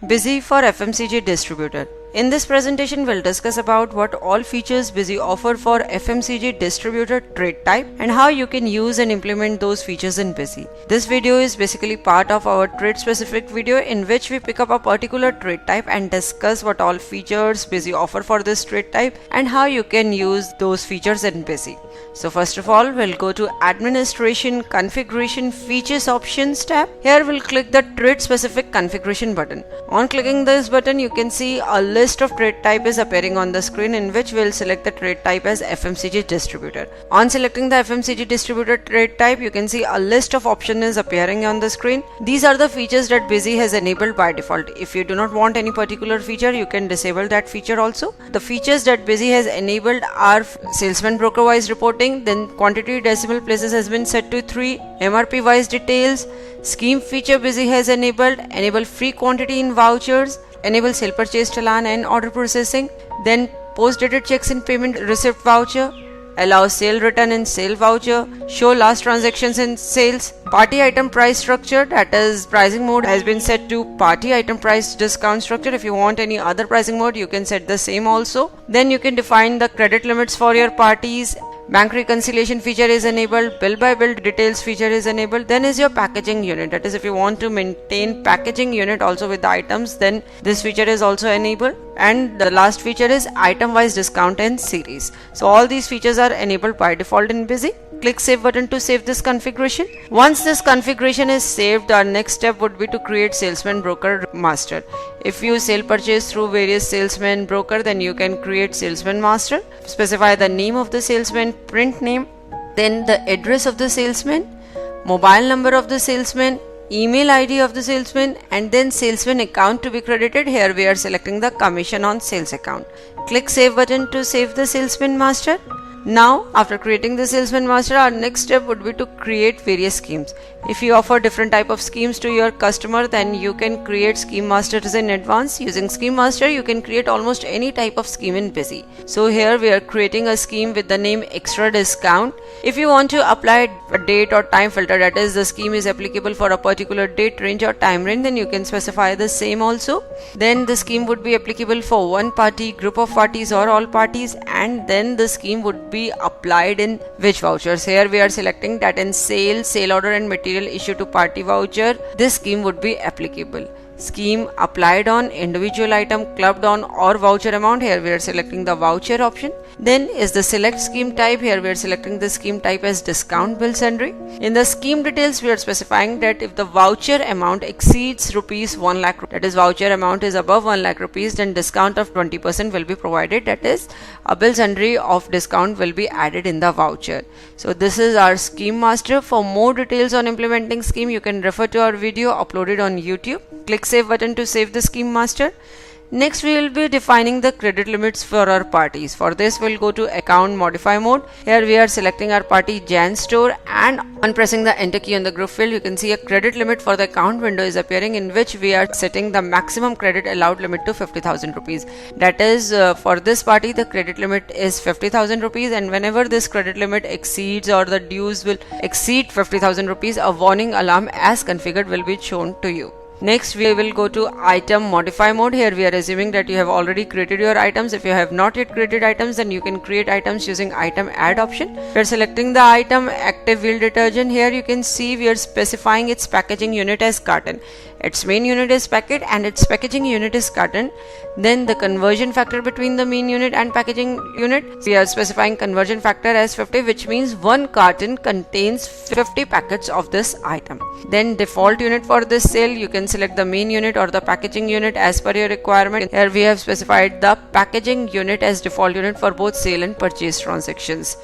Busy for FMCG distributor. In this presentation, we'll discuss about what all features Busy offer for FMCG distributor trade type and how you can use and implement those features in Busy. This video is basically part of our trade specific video in which we pick up a particular trade type and discuss what all features Busy offer for this trade type and how you can use those features in Busy. So first of all, we'll go to Administration, Configuration, Features Options tab. Here we'll click the trade specific configuration button. On clicking this button, you can see a list of trade type is appearing on the screen in which we'll select the trade type as FMCG distributor. On selecting the FMCG distributor trade type, you can see a list of options is appearing on the screen. These are the features that Busy has enabled by default. If you do not want any particular feature, you can disable that feature also. The features that Busy has enabled are salesman broker wise reporting, then quantity decimal places has been set to 3, MRP wise details, scheme feature Busy has enabled, enable free quantity in vouchers, enable sale purchase challan and order processing, then post dated checks in payment receipt voucher, allow sale return in sale voucher, show last transactions in sales, party item price structure, that is pricing mode has been set to party item price discount structure. If you want any other pricing mode, you can set the same also. Then you can define the credit limits for your parties. Bank reconciliation feature is enabled, bill by bill details feature is enabled. Then is your packaging unit, that is if you want to maintain packaging unit also with the items, then this feature is also enabled. And the last feature is item wise discount and series. So all these features are enabled by default in Busy. Click save button to save this configuration. Once this configuration is saved, our next step would be to create salesman broker master. If you sale purchase through various salesman broker, then you can create salesman master. Specify the name of the salesman, print name, then the address of the salesman, mobile number of the salesman, email ID of the salesman, and then salesman account to be credited. Here we are selecting the commission on sales account. Click save button to save the salesman master. Now, after creating the salesman master, our next step would be to create various schemes. If you offer different type of schemes to your customer, then you can create scheme masters in advance. Using scheme master, you can create almost any type of scheme in Busy. So here we are creating a scheme with the name extra discount. If you want to apply a date or time filter, that is the scheme is applicable for a particular date range or time range, then you can specify the same also. Then the scheme would be applicable for one party, group of parties or all parties, and then the scheme would be applied in which vouchers. Here we are selecting that in sale order and material issue to party voucher, this scheme would be applicable. Scheme applied on individual item, clubbed on or voucher amount. Here we are selecting the voucher option. Then is the select scheme type. Here we are selecting the scheme type as discount bill sundry. In the scheme details, we are specifying that if the voucher amount exceeds rupees 1 lakh, that is voucher amount is above 1 lakh rupees, then discount of 20% will be provided. That is a bill sundry of discount will be added in the voucher. So this is our scheme master. For more details on implementing scheme, you can refer to our video uploaded on YouTube. Click save button to save the scheme master. Next, we will be defining the credit limits for our parties. For this, we'll go to account modify mode. Here we are selecting our party Jan store, and on pressing the enter key on the group field, you can see a credit limit for the account window is appearing, in which we are setting the maximum credit allowed limit to 50,000 rupees. That is for this party the credit limit is 50,000 rupees, and whenever this credit limit exceeds or the dues will exceed 50,000 rupees, a warning alarm as configured will be shown to you. Next, we will go to item modify mode. Here we are assuming that you have already created your items. If you have not yet created items, then you can create items using item add option. We are selecting the item active wheel detergent. Here you can see we are specifying its packaging unit as carton. Its main unit is packet and its packaging unit is carton. Then the conversion factor between the main unit and packaging unit, we are specifying conversion factor as 50, which means one carton contains 50 packets of this item. Then default unit for this sale, you can select the main unit or the packaging unit as per your requirement. Here we have specified the packaging unit as default unit for both sale and purchase transactions.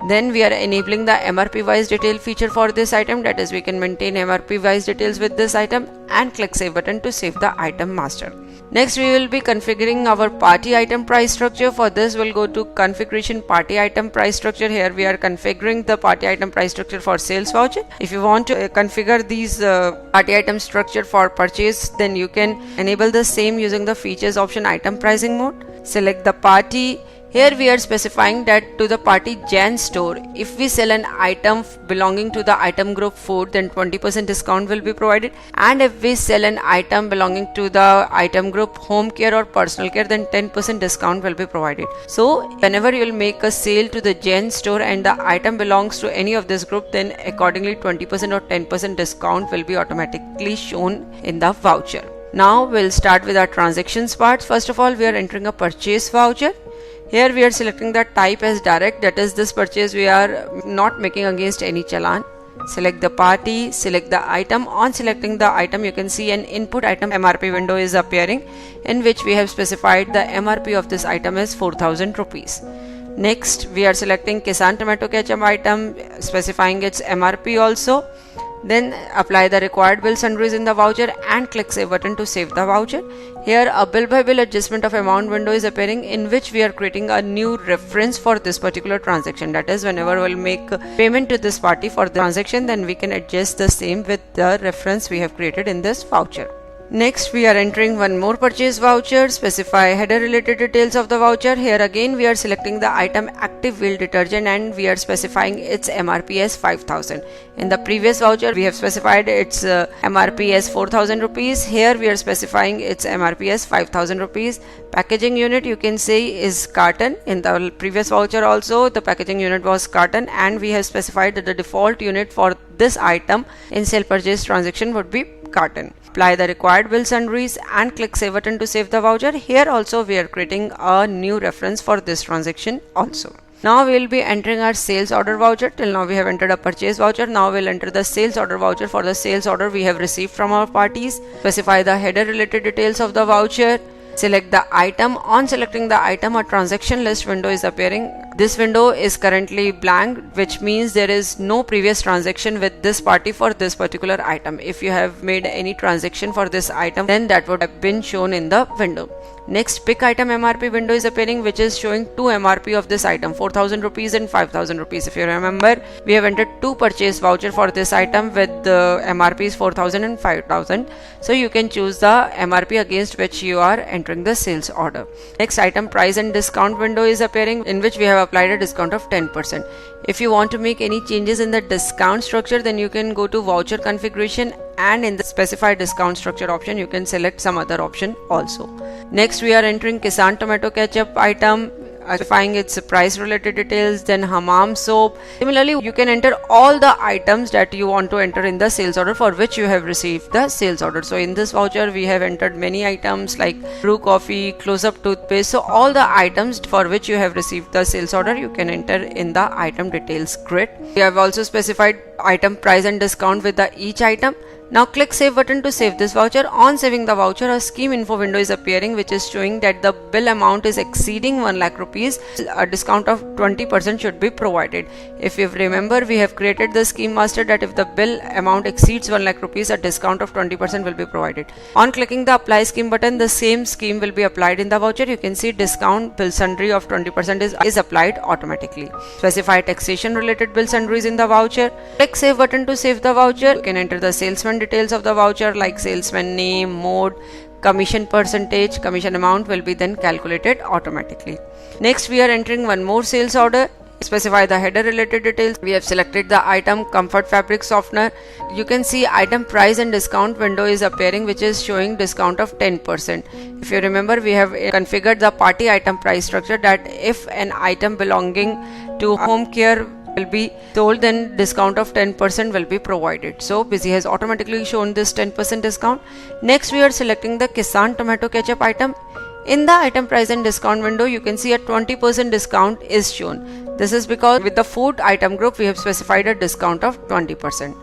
Then we are enabling the MRP wise detail feature for this item, that is we can maintain MRP wise details with this item, and click save button to save the item master. Next, we will be configuring our party item price structure. For this, we'll go to configuration party item price structure. Here we are configuring the party item price structure for sales voucher. If you want to configure these party item structure for purchase, then you can enable the same using the features option item pricing mode. Select the party. Here we are specifying that to the party Jan store, if we sell an item belonging to the item group food, then 20% discount will be provided, and if we sell an item belonging to the item group home care or personal care, then 10% discount will be provided. So whenever you will make a sale to the Jan store and the item belongs to any of this group, then accordingly 20% or 10% discount will be automatically shown in the voucher. Now we'll start with our transactions part. First of all, we are entering a purchase voucher. Here we are selecting the type as direct, that is this purchase we are not making against any challan. Select the party, select the item. On selecting the item, you can see an input item MRP window is appearing, in which we have specified the MRP of this item as 4000 rupees. Next, we are selecting Kisan tomato ketchup item, specifying its MRP also. Then apply the required bill sundries in the voucher and click save button to save the voucher. Here a bill by bill adjustment of amount window is appearing, in which we are creating a new reference for this particular transaction. That is, whenever we'll make payment to this party for the transaction, then we can adjust the same with the reference we have created in this voucher. Next, we are entering one more purchase voucher. Specify header related details of the voucher. Here again we are selecting the item active wheel detergent and we are specifying its MRP as 5000. In the previous voucher we have specified its MRP as 4000 rupees. Here we are specifying its MRP as 5000 rupees. Packaging unit, you can say, is carton. In the previous voucher also the packaging unit was carton, and we have specified that the default unit for this item in sale purchase transaction would be carton. Apply the required bill sundries and click save button to save the voucher. Here also we are creating a new reference for this transaction also. Now we will be entering our sales order voucher. Till now we have entered a purchase voucher. Now we will enter the sales order voucher for the sales order we have received from our parties. Specify the header related details of the voucher. Select the item. On selecting the item, a transaction list window is appearing. This window is currently blank, which means there is no previous transaction with this party for this particular item. If you have made any transaction for this item, then that would have been shown in the window. Next, pick item MRP window is appearing, which is showing two MRP of this item, 4000 rupees and 5000 rupees. If you remember, we have entered two purchase voucher for this item with the MRPs 4000 and 5000. So you can choose the MRP against which you are entering the sales order. Next, item price and discount window is appearing, in which we have applied a discount of 10%. If you want to make any changes in the discount structure, then you can go to voucher configuration, and in the specify discount structure option you can select some other option also. Next, we are entering Kisan tomato ketchup item, specifying its price related details, then Hammam soap. Similarly, you can enter all the items that you want to enter in the sales order for which you have received the sales order. So in this voucher we have entered many items like brew coffee, close up toothpaste. So all the items for which you have received the sales order you can enter in the item details grid. We have also specified item price and discount with the each item. Now click save button to save this voucher. On saving the voucher, a scheme info window is appearing, which is showing that the bill amount is exceeding 1 lakh rupees. A discount of 20% should be provided. If you remember, we have created the scheme master that if the bill amount exceeds 1 lakh rupees, a discount of 20% will be provided. On clicking the apply scheme button, the same scheme will be applied in the voucher. You can see discount bill sundry of 20% is applied automatically. Specify taxation related bill sundries in the voucher. Click save button to save the voucher. You can enter the salesman details of the voucher like salesman name, mode, commission percentage. Commission amount will be then calculated automatically. Next, we are entering one more sales order. Specify the header related details. We have selected the item comfort fabric softener. You can see item price and discount window is appearing, which is showing discount of 10%. If you remember, we have configured the party item price structure that if an item belonging to home care will be sold, then discount of 10% will be provided. So Busy has automatically shown this 10% discount. Next, we are selecting the Kisan tomato ketchup item. In the item price and discount window, you can see a 20% discount is shown. This is because with the food item group we have specified a discount of 20%.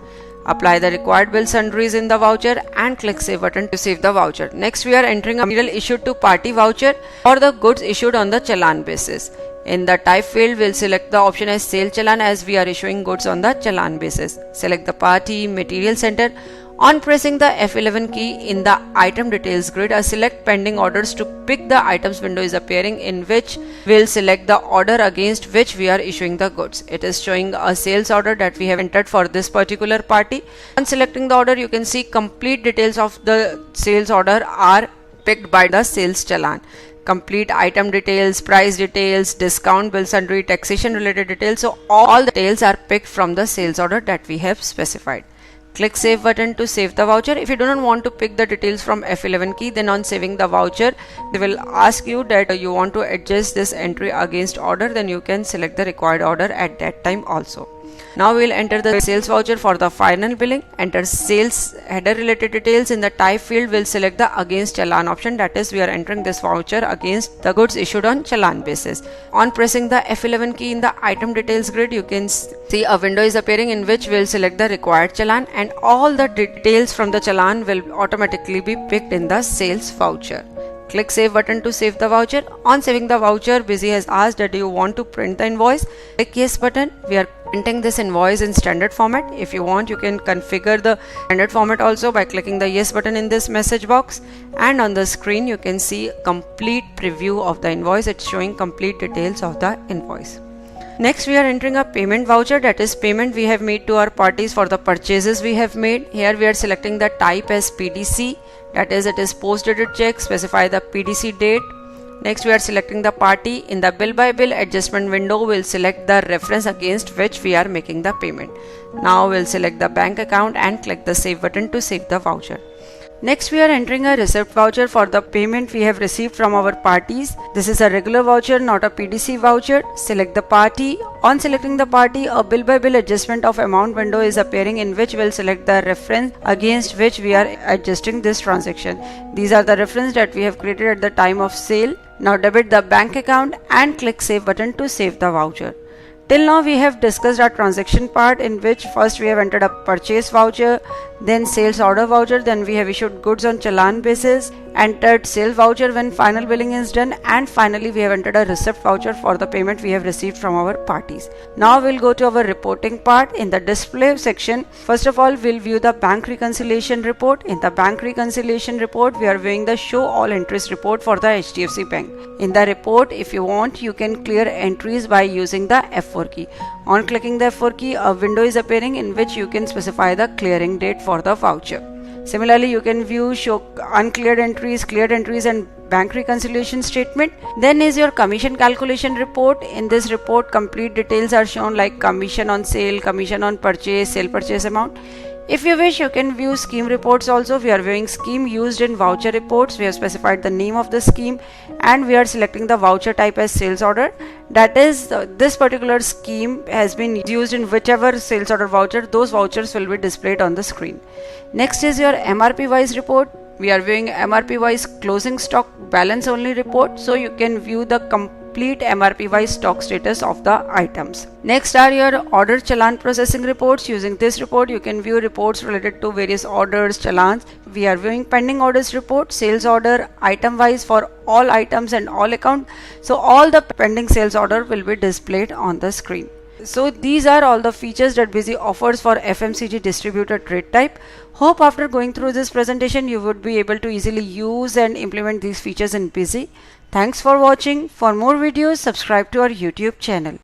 Apply the required bill sundries in the voucher and click save button to save the voucher. Next, we are entering a material issued to party voucher or the goods issued on the challan basis. In the type field, we'll select the option as sale challan, as we are issuing goods on the challan basis. Select the party material center. On pressing the F11 key in the item details grid, a select pending orders to pick the items window is appearing, in which we'll select the order against which we are issuing the goods. It is showing a sales order that we have entered for this particular party. On selecting the order, you can see complete details of the sales order are picked by the sales challan. complete item details, price details, discount, bill sundry, taxation related details. So all the details are picked from the sales order that we have specified. Click Save button to save the voucher. If you do not want to pick the details from F11 key, then on saving the voucher, they will ask you that you want to adjust this entry against order, then you can select the required order at that time also. Now we will enter the sales voucher for the final billing. Enter sales header related details. In the type field, we'll select the against challan option, that is we are entering this voucher against the goods issued on challan basis. On pressing the F11 key in the item details grid, you can see a window is appearing in which we'll select the required challan, and all the details from the challan will automatically be picked in the sales voucher. Click Save button to save the voucher. On saving the voucher, Busy has asked that you want to print the invoice. Click Yes button. We are printing this invoice in standard format. If you want, you can configure the standard format also by clicking the Yes button in this message box. And on the screen, you can see a complete preview of the invoice. It's showing complete details of the invoice. Next, we are entering a payment voucher, that is payment we have made to our parties for the purchases we have made. Here we are selecting the type as PDC, that is it is post dated check, specify the PDC date. Next, we are selecting the party. In the bill by bill adjustment window, we'll select the reference against which we are making the payment. Now we'll select the bank account and click the save button to save the voucher. Next, we are entering a receipt voucher for the payment we have received from our parties. This is a regular voucher, not a PDC voucher. Select the party. On selecting the party, a bill by bill adjustment of amount window is appearing in which we'll select the reference against which we are adjusting this transaction. These are the reference that we have created at the time of sale. Now debit the bank account and click Save button to save the voucher. Till now we have discussed our transaction part, in which first we have entered a purchase voucher, then sales order voucher, then we have issued goods on challan basis, entered sale voucher when final billing is done, and finally we have entered a receipt voucher for the payment we have received from our parties. Now we'll go to our reporting part. In the display section, first of all we'll view the bank reconciliation report. In the bank reconciliation report, we are viewing the show all entries report for the HDFC Bank. In the report, if you want, you can clear entries by using the F4 key. On clicking the F4 key, a window is appearing in which you can specify the clearing date for the voucher. Similarly, you can view show uncleared entries, cleared entries, and bank reconciliation statement. Then is your commission calculation report. In this report, complete details are shown like commission on sale, commission on purchase, sale purchase amount. If you wish, you can view scheme reports also. We are viewing scheme used in voucher reports. We have specified the name of the scheme and we are selecting the voucher type as sales order. That is, this particular scheme has been used in whichever sales order voucher. Those vouchers will be displayed on the screen. Next is your MRP wise report. We are viewing MRP wise closing stock balance only report, so you can view the complete MRP wise stock status of the items. Next are your order challan processing reports. Using this report, you can view reports related to various orders, challans. We are viewing pending orders report, sales order, item wise for all items and all account. So all the pending sales order will be displayed on the screen. So these are all the features that Busy offers for FMCG distributor trade type. Hope after going through this presentation you would be able to easily use and implement these features in Busy. Thanks for watching. For more videos, subscribe to our YouTube channel.